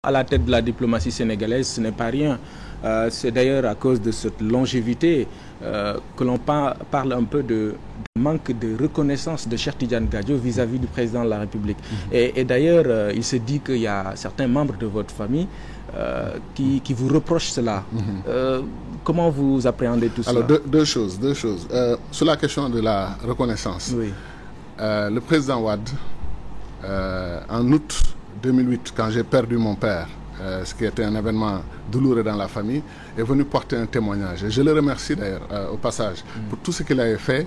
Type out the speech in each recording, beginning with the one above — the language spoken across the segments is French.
À la tête de la diplomatie sénégalaise, ce n'est pas rien. C'est d'ailleurs à cause de cette longévité que l'on parle un peu de manque de reconnaissance de Cheikh Tidiane Gadio vis-à-vis du président de la République. Et d'ailleurs, il se dit qu'il y a certains membres de votre famille qui vous reprochent cela. Comment vous appréhendez tout cela? Alors, deux choses. Sur la question de la reconnaissance, oui. Le président Wade, en août 2008, quand j'ai perdu mon père, ce qui était un événement douloureux dans la famille, est venu porter un témoignage. Et je le remercie d'ailleurs au passage pour tout ce qu'il avait fait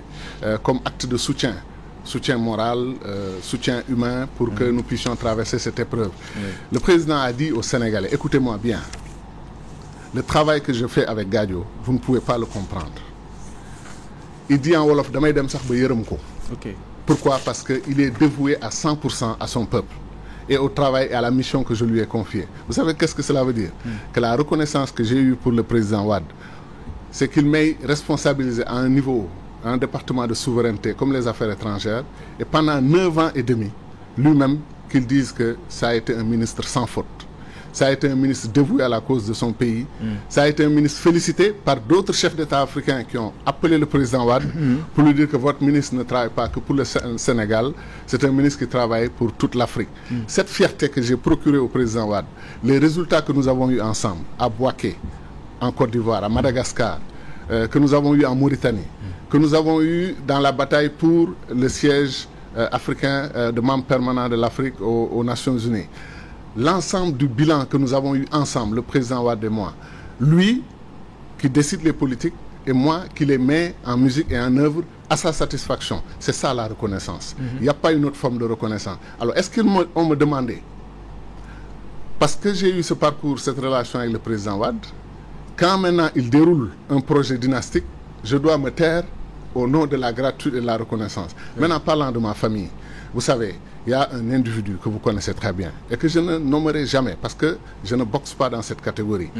comme acte de soutien moral, soutien humain pour que nous puissions traverser cette épreuve. Le président a dit aux Sénégalais, écoutez-moi bien, le travail que je fais avec Gadio, vous ne pouvez pas le comprendre. Il dit en Wolof, damay dem sax ba yërëm ko. Pourquoi? Parce qu'il est dévoué à 100% à son peuple et au travail et à la mission que je lui ai confiée. Vous savez qu'est-ce que cela veut dire? Que la reconnaissance que j'ai eue pour le président Wade, c'est qu'il m'ait responsabilisé à un niveau, à un département de souveraineté comme les affaires étrangères, et pendant 9 ans et demi, lui-même, qu'il dise que ça a été un ministre sans faute. Ça a été un ministre dévoué à la cause de son pays. Ça a été un ministre félicité par d'autres chefs d'État africains qui ont appelé le président Wade pour lui dire que votre ministre ne travaille pas que pour le Sénégal. C'est un ministre qui travaille pour toute l'Afrique. Cette fierté que j'ai procurée au président Wade, les résultats que nous avons eus ensemble à Bouaké, en Côte d'Ivoire, à Madagascar, que nous avons eu en Mauritanie, que nous avons eu dans la bataille pour le siège africain de membre permanent de l'Afrique aux Nations Unies. L'ensemble du bilan que nous avons eu ensemble, le président Wade et moi, lui qui décide les politiques et moi qui les mets en musique et en œuvre à sa satisfaction. C'est ça la reconnaissance. Il n'y a pas une autre forme de reconnaissance. Alors, est-ce qu'on me demandait, parce que j'ai eu ce parcours, cette relation avec le président Wade, quand maintenant il déroule un projet dynastique, je dois me taire au nom de la gratitude et de la reconnaissance. Maintenant, parlant de ma famille, vous savez, il y a un individu que vous connaissez très bien et que je ne nommerai jamais parce que je ne boxe pas dans cette catégorie,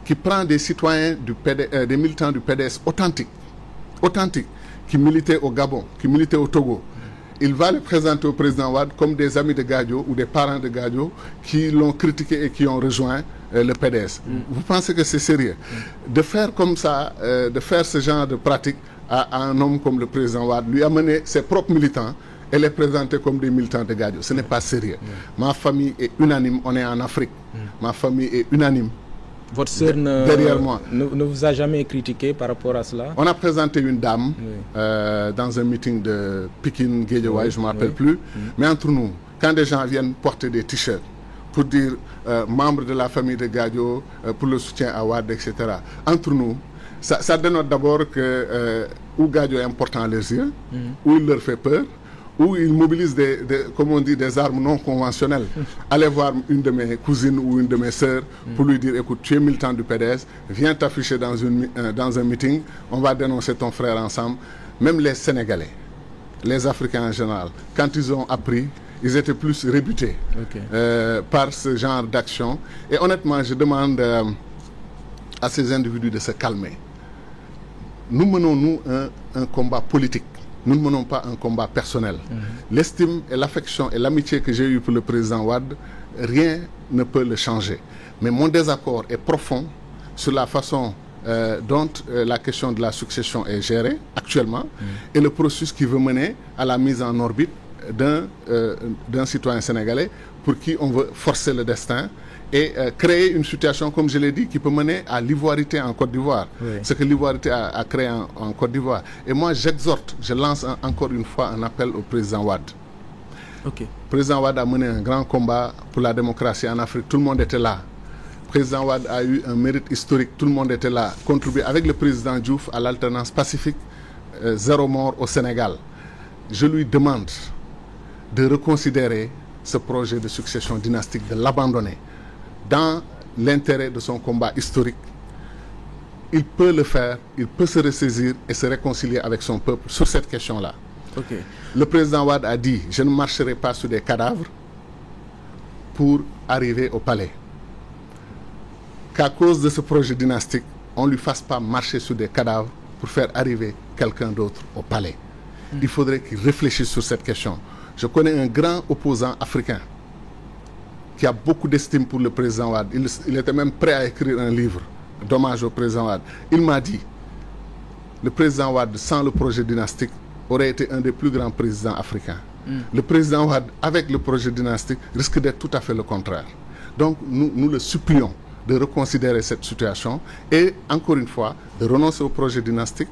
qui prend des citoyens des militants du PDS authentiques, qui militaient au Gabon, qui militaient au Togo. Il va les présenter au président Wade comme des amis de Gadio ou des parents de Gadio qui l'ont critiqué et qui ont rejoint le PDS. Vous pensez que c'est sérieux? De faire comme ça, de faire ce genre de pratique à un homme comme le président Wade, lui amener ses propres militants et les présenter comme des militants de Gadio. Ce n'est pas sérieux. Ma famille est unanime, on est en Afrique. Ma famille est unanime. Votre sœur derrière moi ne vous a jamais critiqué par rapport à cela? On a présenté une dame dans un meeting de Pikine, Guédiawaye, je ne me rappelle plus. Mais entre nous, quand des gens viennent porter des t-shirts pour dire membres de la famille de Gadio, pour le soutien à Wade, etc. Entre nous, ça dénote d'abord que où Gadio est important à leurs yeux, où il leur fait peur, où ils mobilisent comme on dit, des armes non conventionnelles. Allez voir une de mes cousines ou une de mes sœurs pour lui dire, écoute, tu es militant du PDS, viens t'afficher dans un meeting, on va dénoncer ton frère ensemble. Même les Sénégalais, les Africains en général, quand ils ont appris, ils étaient plus rébutés par ce genre d'action. Et honnêtement, je demande à ces individus de se calmer. Nous menons, nous, un combat politique. Nous ne menons pas un combat personnel. L'estime et l'affection et l'amitié que j'ai eue pour le président Wade, rien ne peut le changer. Mais mon désaccord est profond sur la façon dont la question de la succession est gérée actuellement et le processus qui veut mener à la mise en orbite d'un citoyen sénégalais pour qui on veut forcer le destin et créer une situation, comme je l'ai dit, qui peut mener à l'ivoirité en Côte d'Ivoire. Ce que l'ivoirité a créé en Côte d'Ivoire. Et moi, j'exhorte, je lance encore une fois un appel au président Wade. Le président Wade a mené un grand combat pour la démocratie en Afrique. Tout le monde était là. Le président Wade a eu un mérite historique. Tout le monde était là. Contribué avec le président Diouf à l'alternance pacifique, 0 mort au Sénégal. Je lui demande de reconsidérer ce projet de succession dynastique, de l'abandonner dans l'intérêt de son combat historique. Il peut le faire, il peut se ressaisir et se réconcilier avec son peuple sur cette question-là. Le président Wade a dit, je ne marcherai pas sur des cadavres pour arriver au palais. Qu'à cause de ce projet dynastique, on ne lui fasse pas marcher sur des cadavres pour faire arriver quelqu'un d'autre au palais. Il faudrait qu'il réfléchisse sur cette question. Je connais un grand opposant africain qui a beaucoup d'estime pour le président Wade. Il était même prêt à écrire un livre d'hommage au président Wade. Il m'a dit, le président Wade, sans le projet dynastique, aurait été un des plus grands présidents africains. Le président Wade, avec le projet dynastique, risque d'être tout à fait le contraire. Donc, nous le supplions de reconsidérer cette situation et, encore une fois, de renoncer au projet dynastique,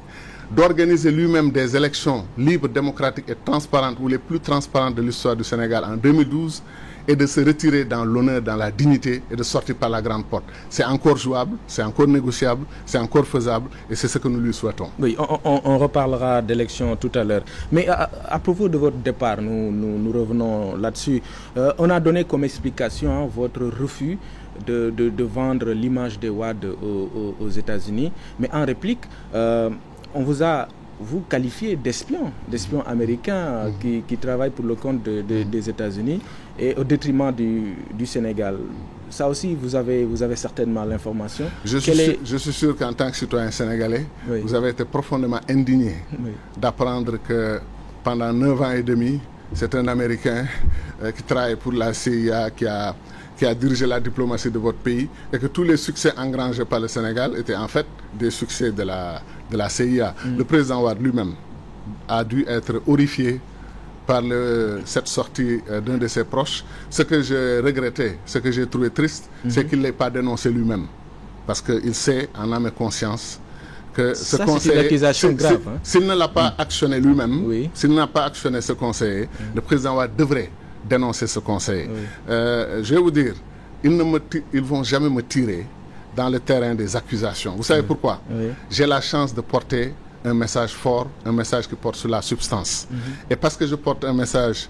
d'organiser lui-même des élections libres, démocratiques et transparentes, ou les plus transparentes de l'histoire du Sénégal en 2012, et de se retirer dans l'honneur, dans la dignité et de sortir par la grande porte. C'est encore jouable, c'est encore négociable, c'est encore faisable et c'est ce que nous lui souhaitons. Oui, on reparlera d'élections tout à l'heure. Mais à propos de votre départ, nous revenons là-dessus. On a donné comme explication votre refus de vendre l'image de Wade aux États-Unis. Mais en réplique, on vous qualifiez d'espion américain qui travaille pour le compte des États-Unis et au détriment du Sénégal. Ça aussi, vous avez certainement l'information. Je suis sûr qu'en tant que citoyen sénégalais, oui, vous avez été profondément indigné, oui, d'apprendre que pendant 9 ans et demi, c'est un Américain qui travaille pour la CIA, qui a dirigé la diplomatie de votre pays, et que tous les succès engrangés par le Sénégal étaient en fait des succès de la CIA. Le président Wade lui-même a dû être horrifié par cette sortie d'un de ses proches. Ce que j'ai regretté, ce que j'ai trouvé triste, c'est qu'il ne l'ait pas dénoncé lui-même. Parce qu'il sait, en âme et conscience, que ce conseiller, s'il ne l'a pas actionné lui-même, oui, s'il n'a pas actionné ce conseiller, le président Wade devrait dénoncer ce conseiller. Oui. Je vais vous dire, ils vont jamais me tirer dans le terrain des accusations. Vous savez pourquoi? Oui. J'ai la chance de porter un message fort, un message qui porte sur la substance. Et parce que je porte un message,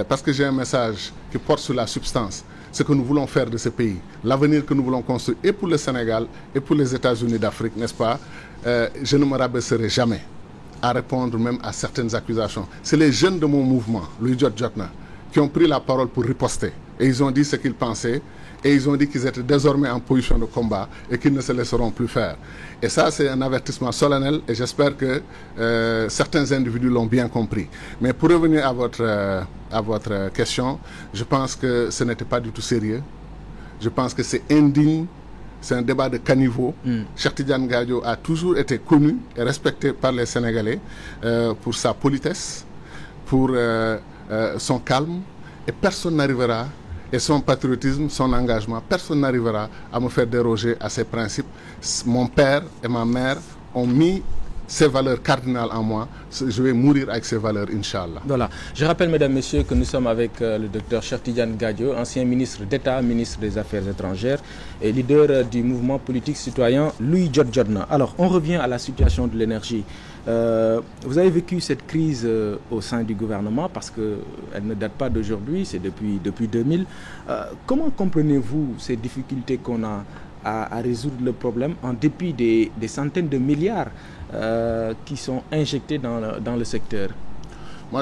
parce que j'ai un message qui porte sur la substance, ce que nous voulons faire de ce pays, l'avenir que nous voulons construire, et pour le Sénégal, et pour les États-Unis d'Afrique, n'est-ce pas? Je ne me rabaisserai jamais à répondre même à certaines accusations. C'est les jeunes de mon mouvement, Louis Jotna, qui ont pris la parole pour riposter. Et ils ont dit ce qu'ils pensaient. Et ils ont dit qu'ils étaient désormais en position de combat et qu'ils ne se laisseront plus faire. Et ça, c'est un avertissement solennel et j'espère que certains individus l'ont bien compris. Mais pour revenir à votre question, je pense que ce n'était pas du tout sérieux. Je pense que c'est indigne. C'est un débat de caniveau. Cheikh Tidiane Gadio a toujours été connu et respecté par les Sénégalais pour sa politesse, pour son calme. Et personne n'arrivera, et son patriotisme, son engagement, personne n'arrivera à me faire déroger à ces principes. Mon père et ma mère ont mis ces valeurs cardinales en moi. Je vais mourir avec ces valeurs, Inch'Allah. Voilà. Je rappelle, mesdames, messieurs, que nous sommes avec le docteur Cheikh Tidiane Gadio, ancien ministre d'État, ministre des Affaires étrangères et leader du mouvement politique citoyen Louis Jotna. Alors, on revient à la situation de l'énergie. Vous avez vécu cette crise au sein du gouvernement parce qu'elle ne date pas d'aujourd'hui, c'est depuis 2000. Comment comprenez-vous ces difficultés qu'on a à résoudre le problème en dépit des centaines de milliards qui sont injectés dans le secteur? Moi,